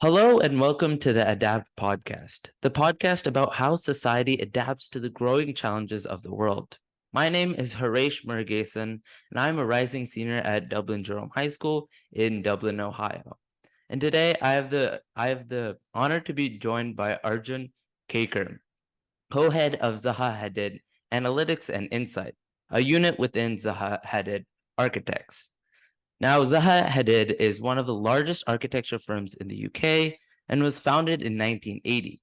Hello and welcome to the Adapt podcast, the podcast about how society adapts to the growing challenges of the world. My name is Harish Murugesan, and I'm a rising senior at Dublin Jerome High School in Dublin, Ohio. And today I have the honor to be joined by Arjun Kaicker, co-head of Zaha Hadid Analytics and Insight, a unit within Zaha Hadid Architects. Now, Zaha Hadid is one of the largest architecture firms in the UK and was founded in 1980.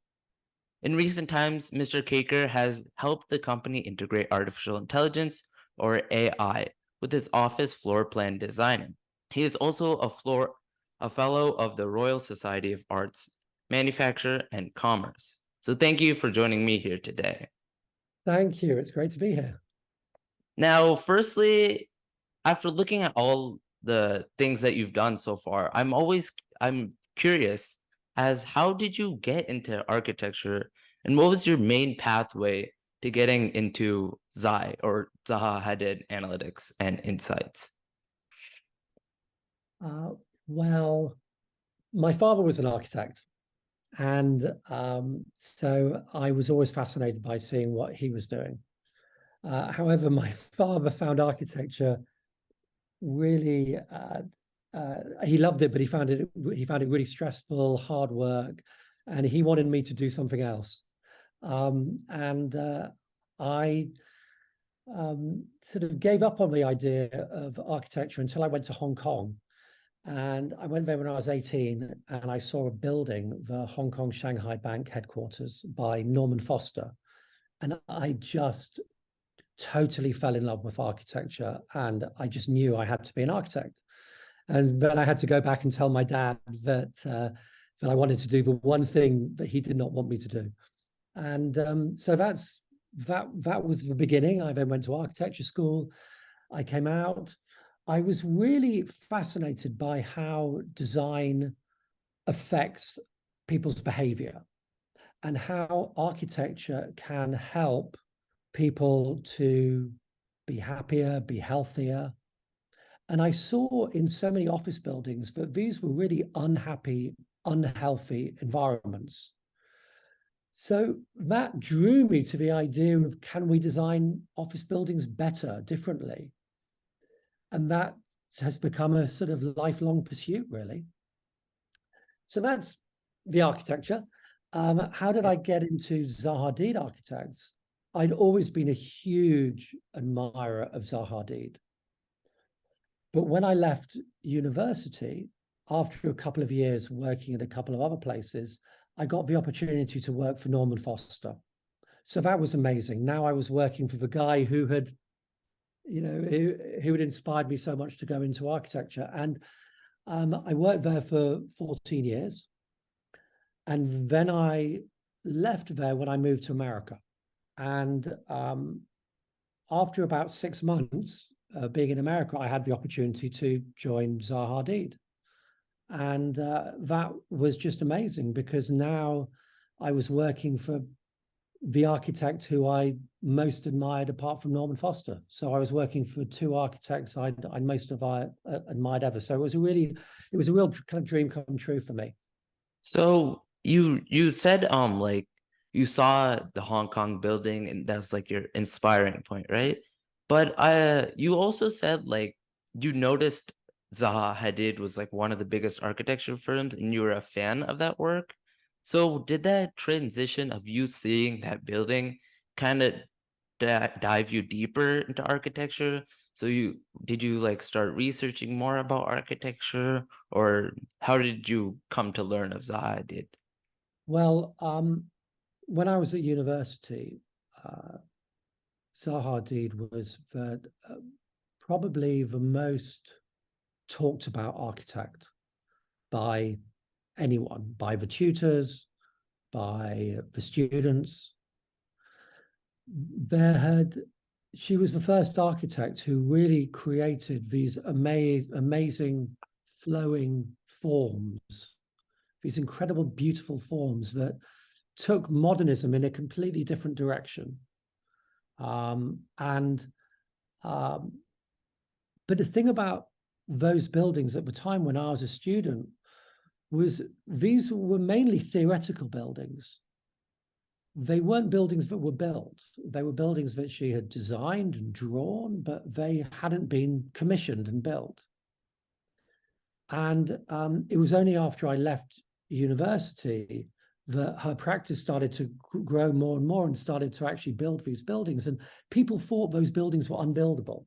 In recent times, Mr. Kaicker has helped the company integrate artificial intelligence, or AI, with its office floor plan designing. He is also a fellow of the Royal Society of Arts, Manufacture, and Commerce. So thank you for joining me here today. Thank you. It's great to be here. Now, firstly, after looking at all the things that you've done so far, I'm curious as how did you get into architecture and what was your main pathway to getting into Zaha Hadid Analytics and Insights? Well, my father was an architect, and so I was always fascinated by seeing what he was doing. However, my father found architecture really he loved it, but he found it really stressful, hard work, and he wanted me to do something else. I sort of gave up on the idea of architecture until I went to Hong Kong. And I went there when I was 18, and I saw a building, the Hong Kong Shanghai Bank headquarters by Norman Foster. And I just totally fell in love with architecture, and I just knew I had to be an architect. And then I had to go back and tell my dad that I wanted to do the one thing that he did not want me to do. And so that was the beginning. I then went to architecture school. I came out. I was really fascinated by how design affects people's behavior and how architecture can help people to be happier, be healthier. And I saw in so many office buildings that these were really unhappy, unhealthy environments. So that drew me to the idea of, can we design office buildings better, differently? And that has become a sort of lifelong pursuit, really. So that's the architecture. How did I get into Zaha Hadid Architects? I'd always been a huge admirer of Zaha Hadid. But when I left university, after a couple of years working at a couple of other places, I got the opportunity to work for Norman Foster. So that was amazing. Now I was working for the guy who had inspired me so much to go into architecture. And I worked there for 14 years. And then I left there when I moved to America. And after about 6 months being in America, I had the opportunity to join Zaha Hadid. And that was just amazing, because now I was working for the architect who I most admired apart from Norman Foster. So I was working for two architects I'd most admired ever. So it was a real kind of dream come true for me. So you said like you saw the Hong Kong building and that was like your inspiring point, right? But you also said like you noticed Zaha Hadid was like one of the biggest architecture firms and you were a fan of that work. So did that transition of you seeing that building kind of dive you deeper into architecture? So did you like start researching more about architecture, or how did you come to learn of Zaha Hadid? Well, when I was at university, Zaha Hadid was probably the most talked about architect by anyone, by the tutors, by the students. She was the first architect who really created these amazing flowing forms, these incredible, beautiful forms that took modernism in a completely different direction. But the thing about those buildings at the time when I was a student was these were mainly theoretical buildings. They weren't buildings that were built. They were buildings that she had designed and drawn, but they hadn't been commissioned and built. And it was only after I left university that her practice started to grow more and more and started to actually build these buildings. And people thought those buildings were unbuildable.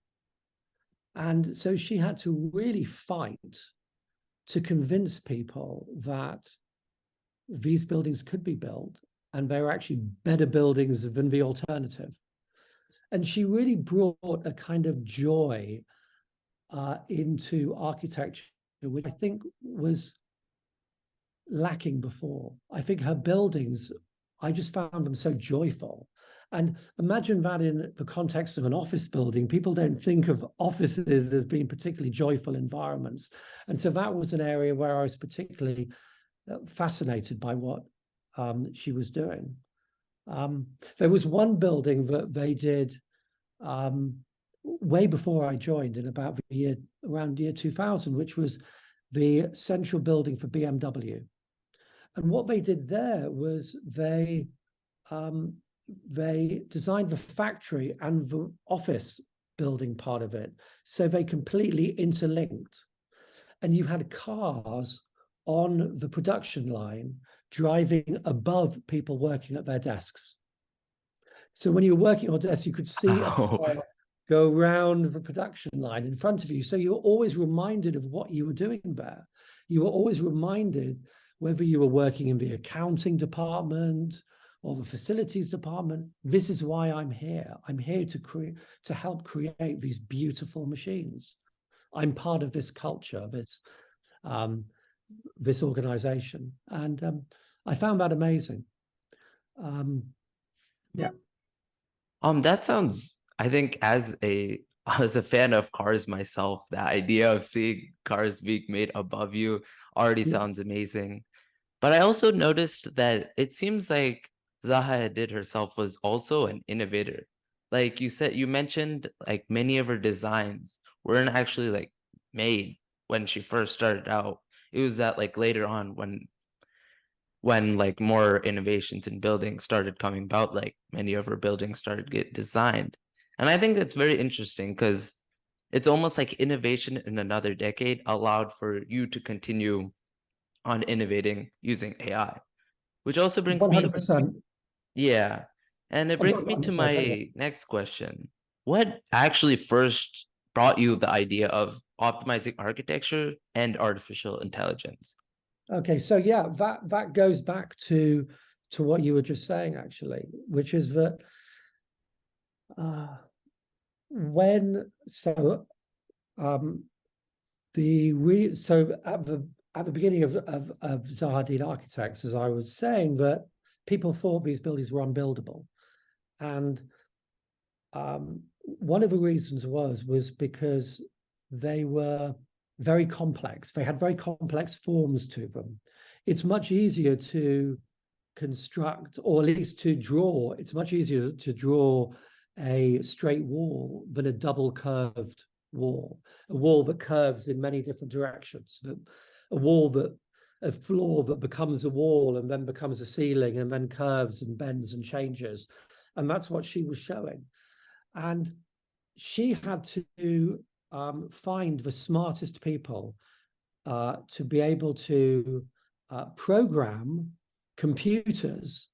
And so she had to really fight to convince people that these buildings could be built and they were actually better buildings than the alternative. And she really brought a kind of joy into architecture, which I think was lacking before. I think her buildings, I just found them so joyful. And imagine that in the context of an office building. People don't think of offices as being particularly joyful environments. And so that was an area where I was particularly fascinated by what she was doing. There was one building that they did way before I joined, in about around year 2000, which was the central building for BMW. And what they did there was they designed the factory and the office building part of it, so they completely interlinked. And you had cars on the production line driving above people working at their desks. So when you were working on a desk, you could see a car go around the production line in front of you. So you were always reminded of what you were doing there. You were always reminded whether you were working in the accounting department or the facilities department. This is why I'm here. I'm here to help create these beautiful machines. I'm part of this culture, this organization. And I found that amazing. Yeah. That sounds, I think, as a fan of cars myself, the idea of seeing cars being made above you already sounds amazing. But I also noticed that it seems like Zaha Hadid herself was also an innovator. Like you said, you mentioned like many of her designs weren't actually like made when she first started out. It was that like later on when like more innovations in buildings started coming about, like many of her buildings started to get designed. And I think that's very interesting because it's almost like innovation in another decade allowed for you to continue on innovating using AI, which also brings me, 100%. yeah. And it brings me to my next question. What actually first brought you the idea of optimizing architecture and artificial intelligence? Okay, so yeah, that goes back to what you were just saying, actually, which is that so at the beginning of Zaha Hadid Architects, as I was saying, that people thought these buildings were unbuildable, and one of the reasons was because they were very complex. They had very complex forms to them. It's much easier to construct, or at least to draw. It's much easier to draw a straight wall than a double curved wall, a wall that curves in many different directions, a floor that becomes a wall and then becomes a ceiling and then curves and bends and changes. And that's what she was showing. And she had to find the smartest people to be able to program computers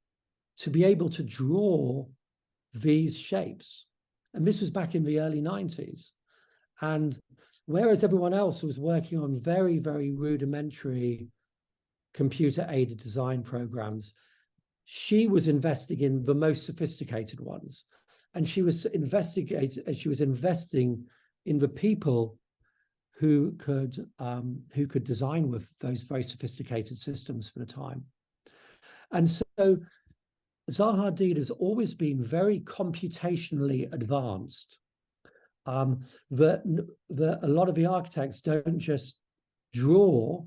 to be able to draw these shapes. And this was back in the early 90s. And whereas everyone else was working on very, very rudimentary computer-aided design programs, she was investing in the most sophisticated ones. And she was investing in the people who could design with those very sophisticated systems for the time. And so Zaha Hadid has always been very computationally advanced. That a lot of the architects don't just draw,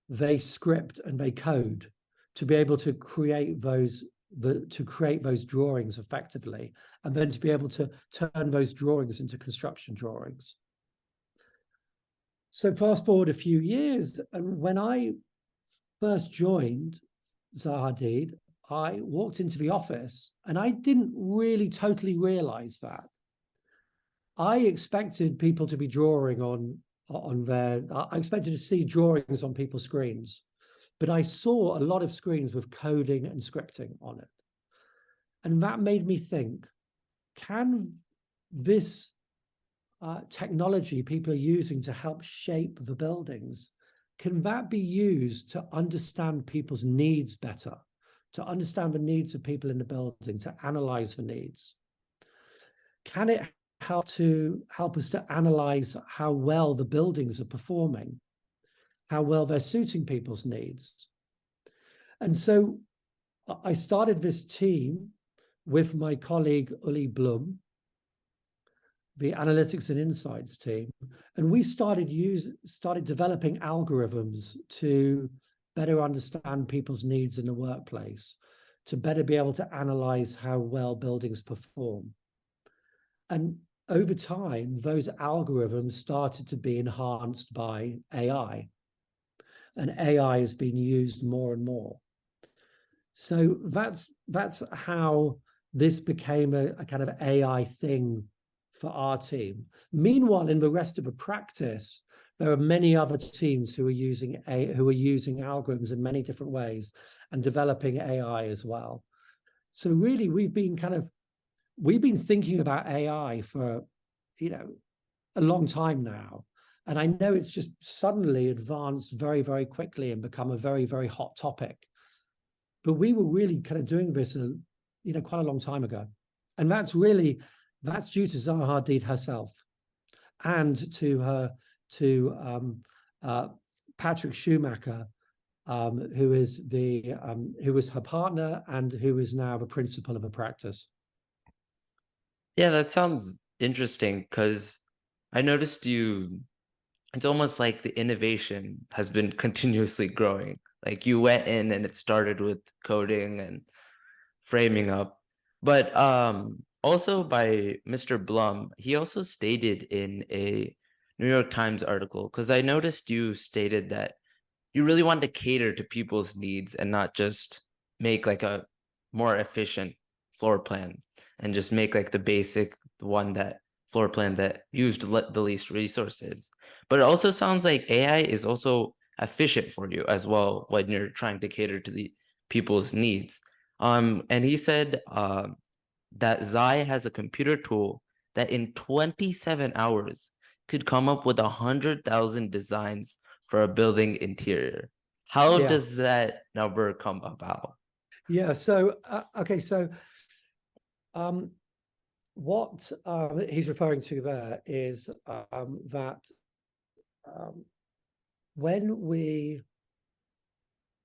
they script and they code to be able to create those drawings effectively, and then to be able to turn those drawings into construction drawings. So fast forward a few years, and when I first joined Zaha Hadid, I walked into the office and I didn't really totally realize that. I expected people to be drawing I expected to see drawings on people's screens, but I saw a lot of screens with coding and scripting on it. And that made me think, can this technology people are using to help shape the buildings, can that be used to understand people's needs better, to understand the needs of people in the building, to analyze the needs? Can it help us to analyze how well the buildings are performing, how well they're suiting people's needs? And so I started this team with my colleague Uli Blum, the analytics and insights team, and we started developing algorithms to better understand people's needs in the workplace, to better be able to analyze how well buildings perform. And over time, those algorithms started to be enhanced by AI, and AI has been used more and more. So that's how this became a kind of AI thing for our team. Meanwhile, in the rest of the practice, there are many other teams who are using algorithms in many different ways and developing AI as well. So really, we've been thinking about AI for, a long time now. And I know it's just suddenly advanced very, very quickly and become a very, very hot topic. But we were really kind of doing this, quite a long time ago. And that's due to Zaha Hadid herself and to Patrick Schumacher, who was her partner and who is now the principal of a practice. Yeah, that sounds interesting because I noticed it's almost like the innovation has been continuously growing. Like you went in and it started with coding and framing up. But also by Mr. Blum, he also stated in a New York Times article, because I noticed you stated that you really wanted to cater to people's needs and not just make like a more efficient floor plan and just make like the floor plan that used the least resources. But it also sounds like AI is also efficient for you as well when you're trying to cater to the people's needs. And he said that Zai has a computer tool that in 27 hours could come up with 100,000 designs for a building interior. How does that number come about? Yeah. So okay. So what he's referring to there is that when we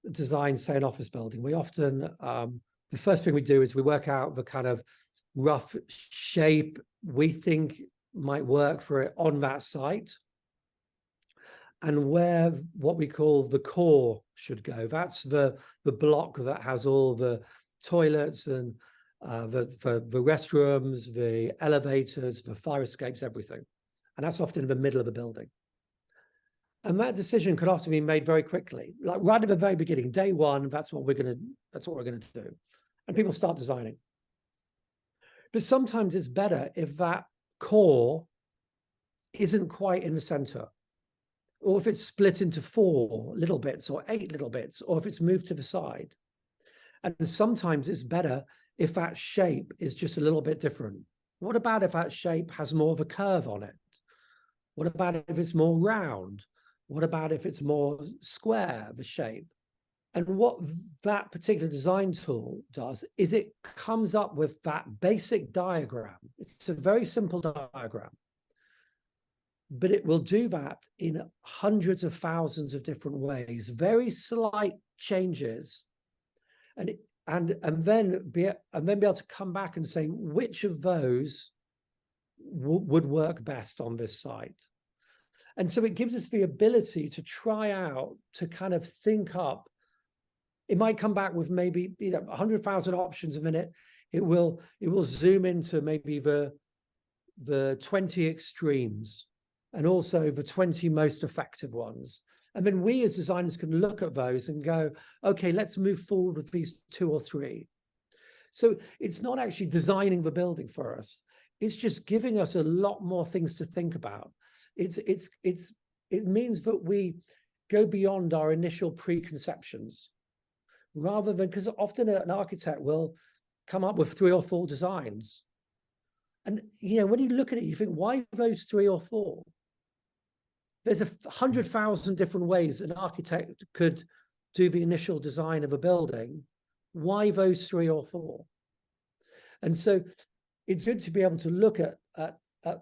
design, say, an office building, we often the first thing we do is we work out the kind of rough shape we think might work for it on that site, and where what we call the core should go. That's the block that has all the toilets and the restrooms, the elevators, the fire escapes, everything. And that's often in the middle of the building. And that decision could often be made very quickly, like right at the very beginning, day one. That's what we're gonna do, and people start designing. But sometimes it's better if that core isn't quite in the center, or if it's split into 4 little bits or 8 little bits, or if it's moved to the side. And sometimes it's better if that shape is just a little bit different. What about if that shape has more of a curve on it? What about if it's more round? What about if it's more square, the shape? And what that particular design tool does is it comes up with that basic diagram. It's a very simple diagram, but it will do that in hundreds of thousands of different ways, very slight changes, and then be able to come back and say which of those would work best on this site. And so it gives us the ability to try out, to kind of think up. It might come back with maybe 100,000 options a minute. It will zoom into maybe the 20 extremes and also the 20 most effective ones. And then we as designers can look at those and go, okay, let's move forward with these 2 or 3. So it's not actually designing the building for us. It's just giving us a lot more things to think about. It means that we go beyond our initial preconceptions, rather than, because often an architect will come up with 3 or 4 designs. And when you look at it, you think, why those 3 or 4? There's 100,000 different ways an architect could do the initial design of a building. Why those 3 or 4? And so it's good to be able to look at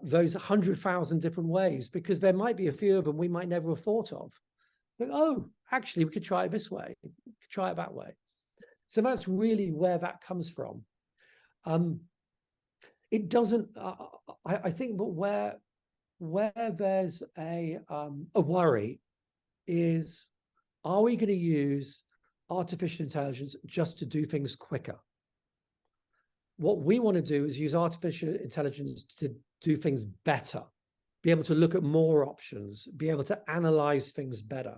those 100,000 different ways, because there might be a few of them we might never have thought of. But, oh, actually, we could try it this way. We could try it that way. So that's really where that comes from. It doesn't. I think, but where there's a worry is, are we going to use artificial intelligence just to do things quicker? What we want to do is use artificial intelligence to do things better, be able to look at more options, be able to analyze things better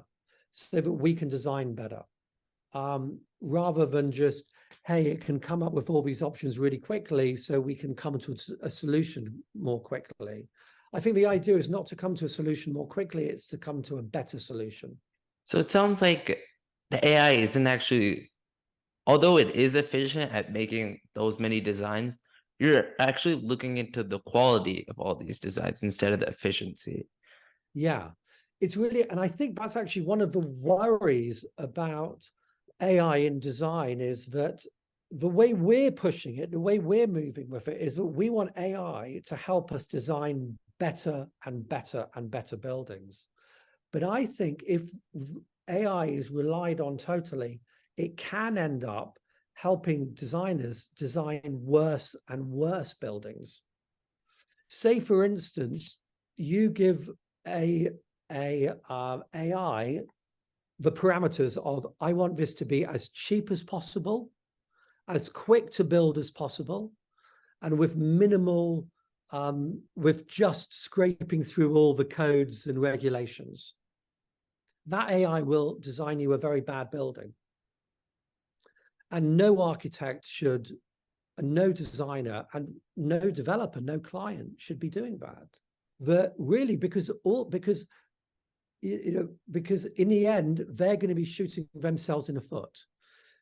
so that we can design better, rather than just, hey, it can come up with all these options really quickly so we can come to a solution more quickly. I think the idea is not to come to a solution more quickly, it's to come to a better solution. So it sounds like the AI isn't actually, although it is efficient at making those many designs, you're actually looking into the quality of all these designs instead of the efficiency. Yeah, it's really, and I think that's actually one of the worries about AI in design, is that the way we're pushing it, the way we're moving with it, is that we want AI to help us design better and better and better buildings. But I think if AI is relied on totally, it can end up helping designers design worse and worse buildings. Say, for instance, you give AI the parameters of, I want this to be as cheap as possible, as quick to build as possible, and with minimal, with just scraping through all the codes and regulations. That AI will design you a very bad building. And no architect should, and no designer, and no developer, no client should be doing that. That really, because in the end, they're going to be shooting themselves in the foot.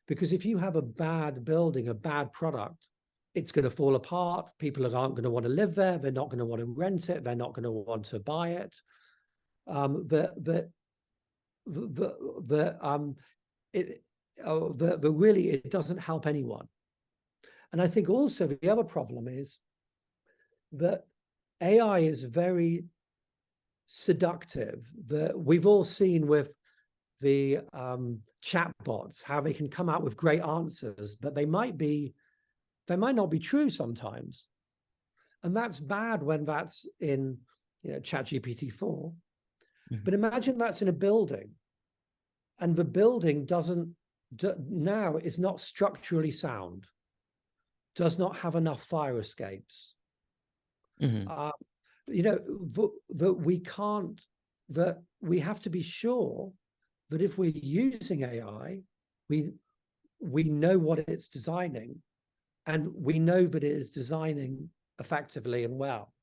Because if you have a bad building, a bad product, it's going to fall apart. People aren't going to want to live there. They're not going to want to rent it. They're not going to want to buy it. Really, it doesn't help anyone. And I think also the other problem is that AI is very seductive. We've all seen with the chatbots how they can come out with great answers, but they might not be true sometimes. And that's bad when that's in ChatGPT 4. Mm-hmm. But imagine that's in a building, and the building now is not structurally sound, does not have enough fire escapes. Mm-hmm. That we have to be sure that if we're using AI, we know what it's designing, and we know that it is designing effectively and well,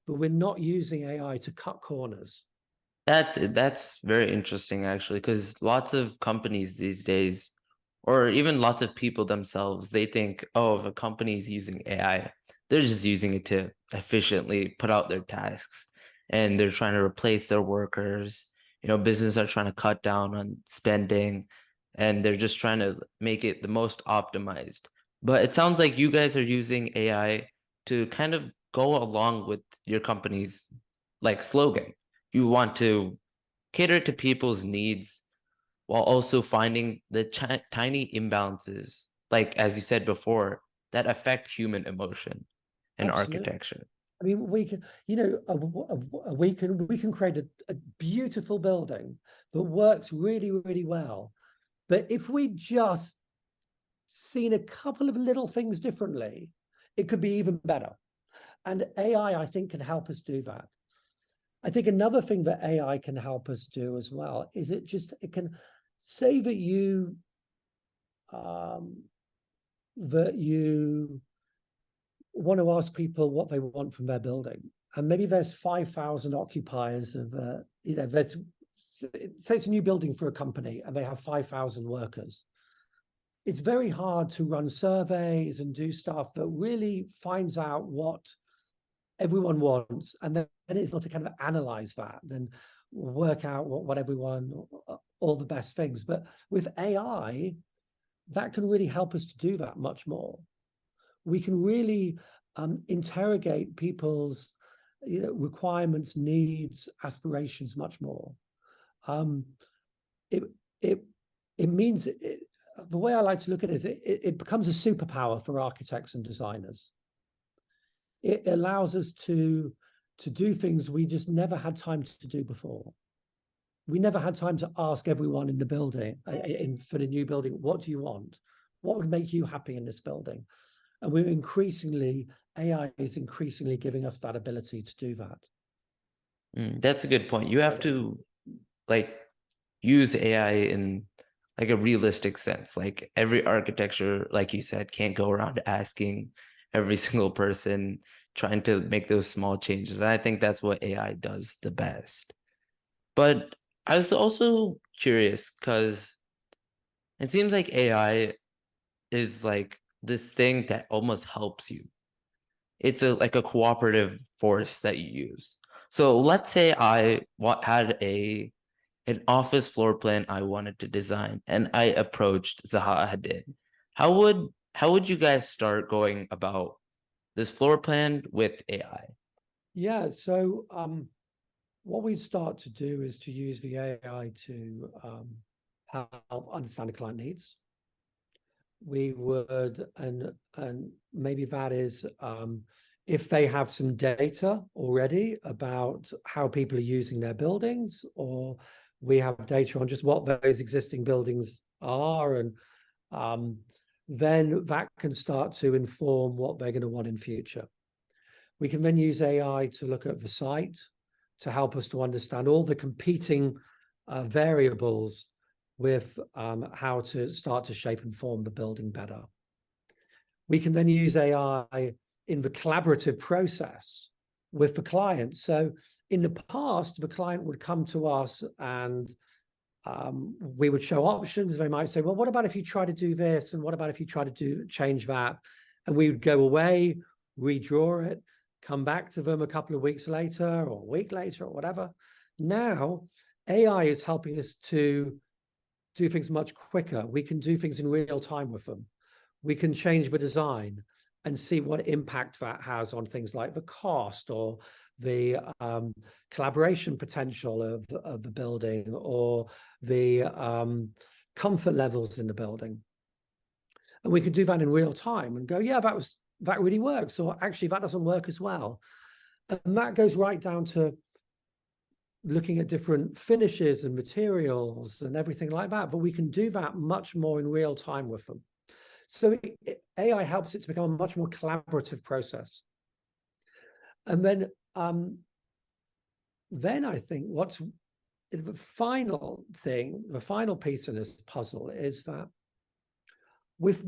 but we're not using AI to cut corners. That's very interesting, actually, because lots of companies these days, or even lots of people themselves, they think, oh, if a company is using AI, they're just using it to efficiently put out their tasks, and they're trying to replace their workers. Businesses are trying to cut down on spending, and they're just trying to make it the most optimized. But it sounds like you guys are using AI to kind of go along with your company's slogan. You want to cater to people's needs while also finding the tiny imbalances, as you said before, that affect human emotion and architecture. I mean, we can, we can create a beautiful building that works really, really well. But if we just seen a couple of little things differently, it could be even better. And AI, I think, can help us do that. I think another thing that AI can help us do as well is it can say that you want to ask people what they want from their building, and maybe there's 5,000 occupiers of there's, say it's a new building for a company and they have 5,000 workers. It's very hard to run surveys and do stuff that really finds out what everyone wants, and then it's not to kind of analyze that, then work out what everyone, all the best things. But with AI, that can really help us to do that much more. We can really interrogate people's requirements, needs, aspirations much more. It means the way I like to look at it is it becomes a superpower for architects and designers. It allows us to do things we just never had time to do before. We never had time to ask everyone in the building, for the new building, what do you want? What would make you happy in this building? And AI is increasingly giving us that ability to do that. That's a good point. You have to use AI in a realistic sense. Like every architecture, like you said, can't go around asking every single person, trying to make those small changes. And I think that's what AI does the best. But I was also curious because it seems like AI is this thing that almost helps you. It's a cooperative force that you use. So let's say I had an office floor plan I wanted to design, and I approached Zaha Hadid. How would you guys start going about this floor plan with AI? Yeah, so what we'd start to do is to use the AI to help understand the client needs. We would, and maybe that is if they have some data already about how people are using their buildings, or we have data on just what those existing buildings are, and then that can start to inform what they're going to want in future. We can then use AI to look at the site to help us to understand all the competing variables with how to start to shape and form the building better. We can then use AI in the collaborative process with the client. So in the past, the client would come to us and we would show options. They might say, well, what about if you try to do this? And what about if you try to change that? And we would go away, redraw it, come back to them a couple of weeks later or a week later or whatever. Now, AI is helping us to do things much quicker. We can do things in real time with them. We can change the design and see what impact that has on things like the cost or the collaboration potential of the building, or the comfort levels in the building. And we can do that in real time and go, yeah, that really works, or actually that doesn't work as well. And that goes right down to looking at different finishes and materials and everything like that. But we can do that much more in real time with them. So AI helps it to become a much more collaborative process. And then I think what's the final thing, the final piece in this puzzle is that with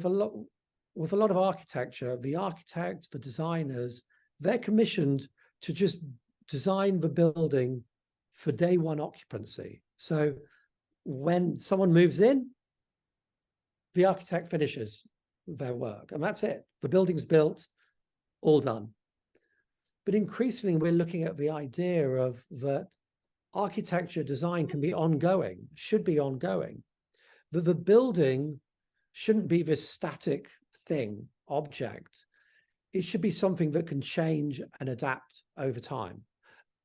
a lot of architecture, the architects, the designers, they're commissioned to just design the building for day one occupancy. So when someone moves in, the architect finishes their work, and that's it. The building's built, all done. But increasingly, we're looking at the idea of that architecture design can be ongoing, should be ongoing. That the building shouldn't be this static thing, object. It should be something that can change and adapt over time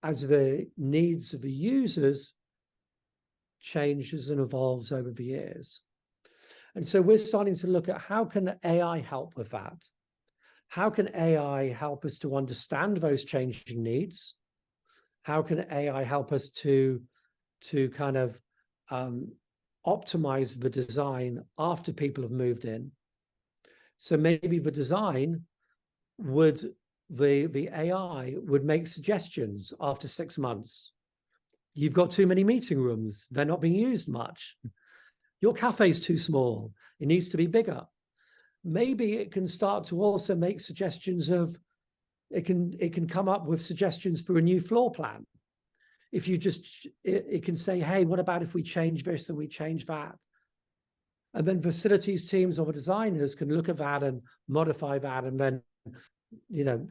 as the needs of the users changes and evolves over the years. And so we're starting to look at how can AI help with that? How can AI help us to understand those changing needs? How can AI help us to kind of optimize the design after people have moved in? So maybe the design would the AI would make suggestions after 6 months. You've got too many meeting rooms. They're not being used much. Your cafe's too small. It needs to be bigger. Maybe it can start to also make suggestions of, it can come up with suggestions for a new floor plan. If you just, it can say, hey, what about if we change this and we change that? And then facilities teams or designers can look at that and modify that, and then,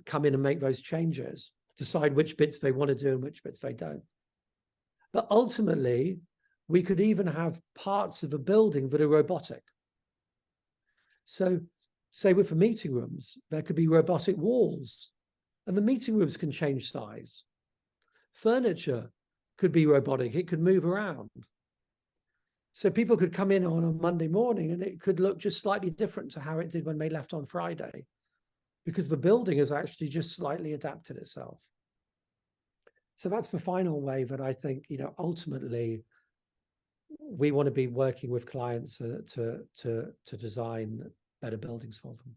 come in and make those changes, decide which bits they want to do and which bits they don't. But ultimately, we could even have parts of a building that are robotic. So say with the meeting rooms, there could be robotic walls, and the meeting rooms can change size. Furniture could be robotic. It could move around. So people could come in on a Monday morning and it could look just slightly different to how it did when they left on Friday, because the building has actually just slightly adapted itself. So that's the final way that I think, ultimately we want to be working with clients to design better buildings for them.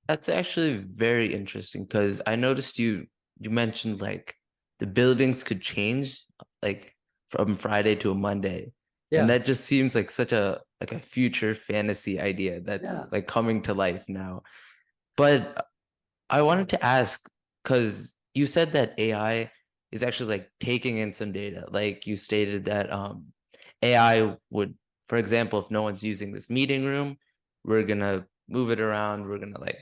That's actually very interesting, because I noticed you mentioned like the buildings could change like from Friday to a Monday. Yeah. And that just seems like such a future fantasy idea that's like coming to life now. But I wanted to ask, because you said that AI is actually like taking in some data. Like you stated that AI would, for example, if no one's using this meeting room, we're gonna move it around. We're gonna like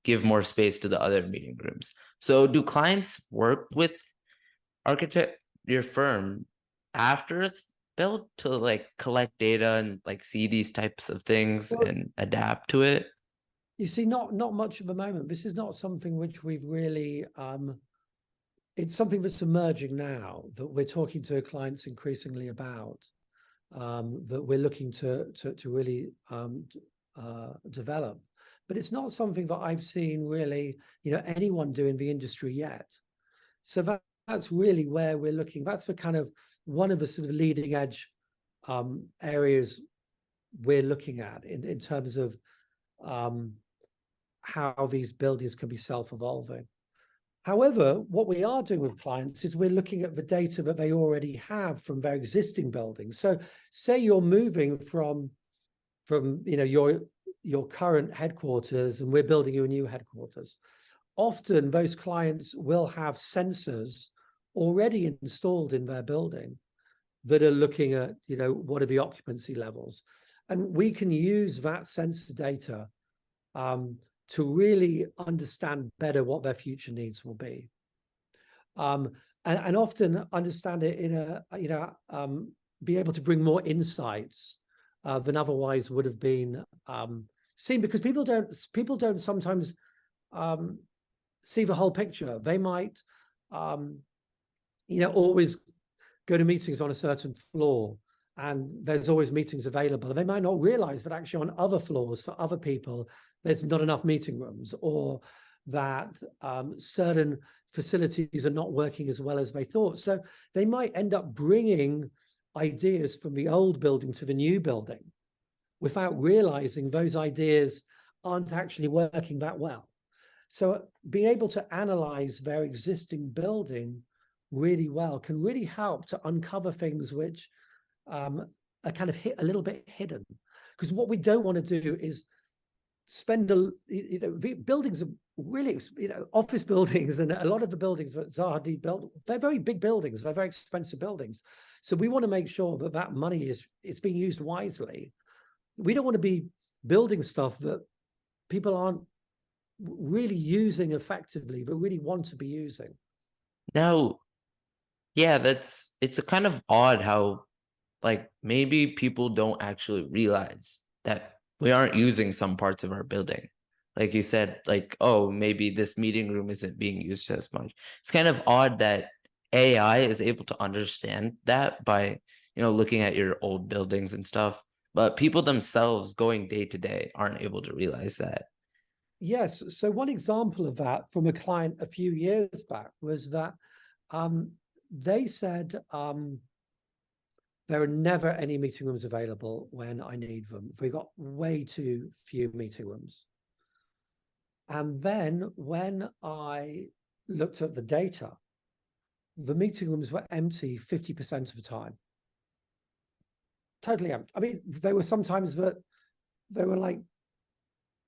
give more space to the other meeting rooms. So do clients work with your firm after it's built to like collect data and like see these types of things and adapt to it? You see, not much at the moment. This is not something which we've really, it's something that's emerging now that we're talking to clients increasingly about, that we're looking to really develop. But it's not something that I've seen really, anyone do in the industry yet. So that's really where we're looking. That's the kind of one of the sort of leading edge areas we're looking at in terms of how these buildings can be self-evolving. However, what we are doing with clients is we're looking at the data that they already have from their existing buildings. So say you're moving from your current headquarters and we're building you a new headquarters. Often those clients will have sensors already installed in their building that are looking at, what are the occupancy levels. And we can use that sensor data to really understand better what their future needs will be. And often understand it in be able to bring more insights than otherwise would have been seen, because people don't sometimes see the whole picture. They might, always go to meetings on a certain floor, and there's always meetings available. They might not realize that actually on other floors for other people, there's not enough meeting rooms, or that certain facilities are not working as well as they thought. So they might end up bringing ideas from the old building to the new building without realizing those ideas aren't actually working that well. So being able to analyze their existing building really well can really help to uncover things which are kind of a little bit hidden. Because what we don't want to do is spend buildings are really, office buildings, and a lot of the buildings that Zaha Hadid built, they're very big buildings, they're very expensive buildings. So we want to make sure that that money is being used wisely. We don't want to be building stuff that people aren't really using effectively, but really want to be using. Now, yeah, it's a kind of odd how like maybe people don't actually realize that we aren't using some parts of our building. Like you said, like, oh, maybe this meeting room isn't being used as much. It's kind of odd that AI is able to understand that by, looking at your old buildings and stuff, but people themselves going day to day aren't able to realize that. Yes. So one example of that from a client a few years back was that they said there are never any meeting rooms available when I need them. We got way too few meeting rooms. And then when I looked at the data, the meeting rooms were empty 50% of the time. Totally empty. I mean, there were some times that they were like,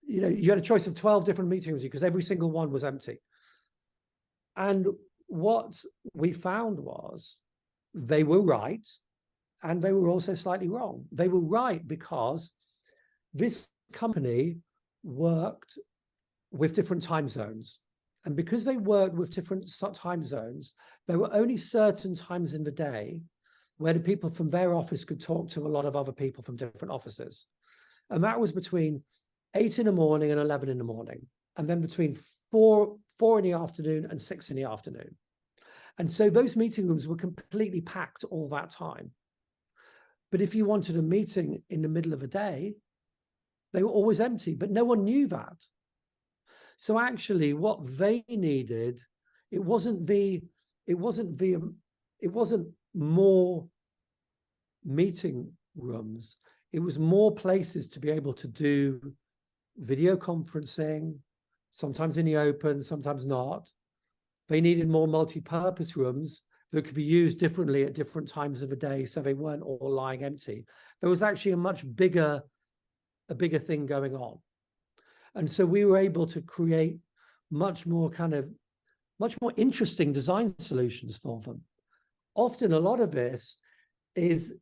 you know, you had a choice of 12 different meeting rooms because every single one was empty. And what we found was they were right, and they were also slightly wrong. They were right because this company worked with different time zones. And because they worked with different time zones, there were only certain times in the day where the people from their office could talk to a lot of other people from different offices. And that was between 8 in the morning and 11 in the morning. And then between 4 in the afternoon and 6 in the afternoon. And so those meeting rooms were completely packed all that time. But if you wanted a meeting in the middle of a day, they were always empty, but no one knew that. So actually what they needed, it wasn't more meeting rooms. It was more places to be able to do video conferencing, sometimes in the open, sometimes not. They needed more multi-purpose rooms that could be used differently at different times of the day, so they weren't all lying empty. There was actually a bigger thing going on. And so we were able to create much more interesting design solutions for them. Often a lot of this is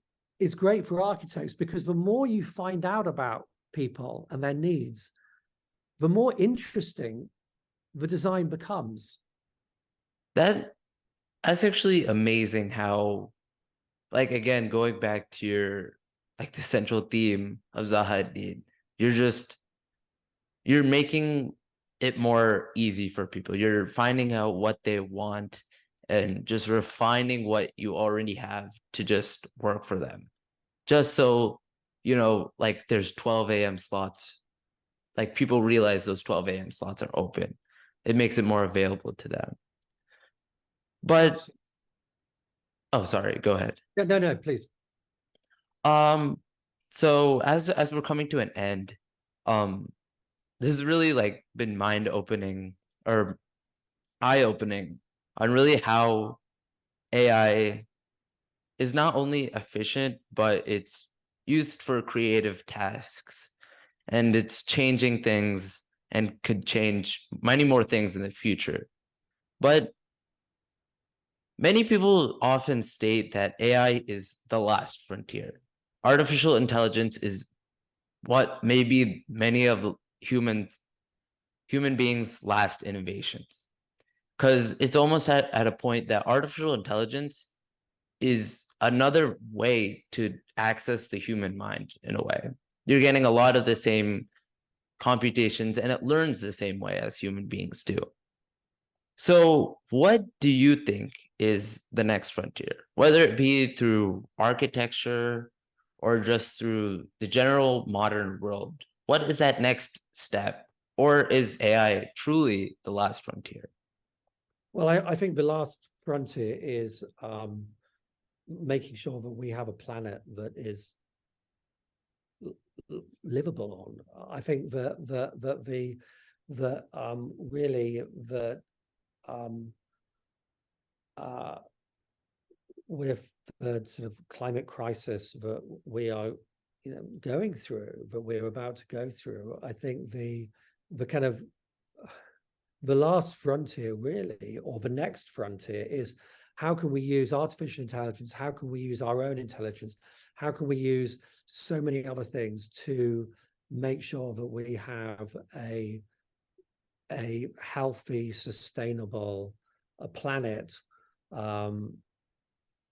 great for architects because the more you find out about people and their needs, the more interesting the design becomes. That's actually amazing how, like, again, going back to your, like, the central theme of Zaha Hadid, you're making it more easy for people. You're finding out what they want and just refining what you already have to just work for them. Just so, you know, like there's 12 a.m. slots, like people realize those 12 a.m. slots are open. It makes it more available to them. But, oh, sorry, go ahead. No, please. So as we're coming to an end, this has really like been mind-opening or eye-opening on really how AI is not only efficient, but it's used for creative tasks, and it's changing things and could change many more things in the future. But many people often state that AI is the last frontier. Artificial intelligence is what may be many of human beings' last innovations. Because it's almost at a point that artificial intelligence is another way to access the human mind in a way. You're getting a lot of the same computations and it learns the same way as human beings do. So what do you think is the next frontier, whether it be through architecture or just through the general modern world? What is that next step? Or is AI truly the last frontier? Well, I think the last frontier is making sure that we have a planet that is livable on. I think that with the sort of climate crisis that we are, you know, going through, that we're about to go through, I think the kind of the last frontier really, or the next frontier, is how can we use artificial intelligence? How can we use our own intelligence? How can we use so many other things to make sure that we have a healthy, sustainable planet, and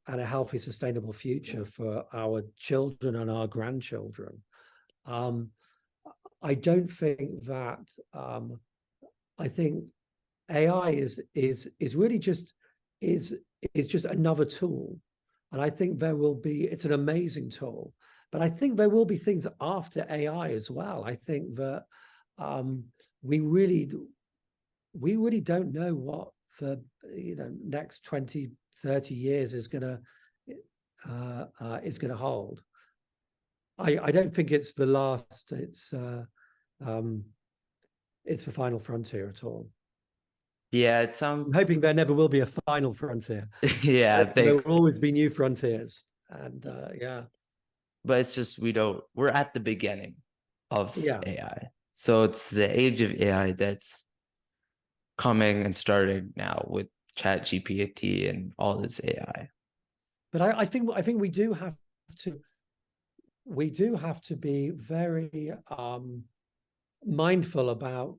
a healthy, sustainable future for our children and our grandchildren? I don't think that. I think AI is really just another tool, and I think there will be. It's an amazing tool, but I think there will be things after AI as well. I think that we really don't know what the next 20, 30 years is going to hold. I don't think it's the last. it's the final frontier at all. Yeah, it I'm sounds. hoping there never will be a final frontier. Yeah, There will always be new frontiers, and yeah. But it's just we're at the beginning of Yeah. AI. So it's the age of AI that's coming and starting now with Chat GPT and all this AI. But I think we do have to be very mindful about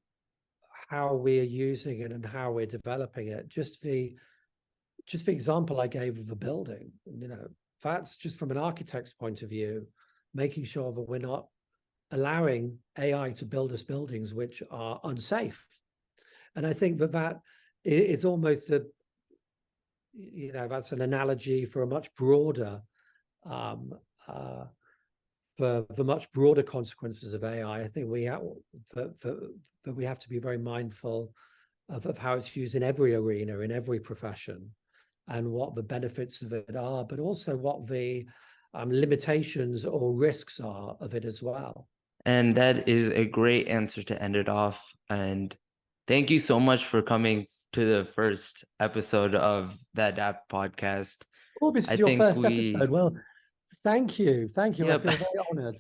how we're using it and how we're developing it. Just the example I gave of the building, that's just from an architect's point of view, making sure that we're not allowing AI to build us buildings which are unsafe. And I think that is almost that's an analogy for a much broader, for the much broader consequences of AI. I think we have to be very mindful of how it's used in every arena, in every profession, and what the benefits of it are, but also what the limitations or risks are of it as well. And that is a great answer to end it off. And thank you so much for coming to the first episode of the Adapt podcast. Oh, this I is your think first episode. Well, thank you. I Yep. feel very honored.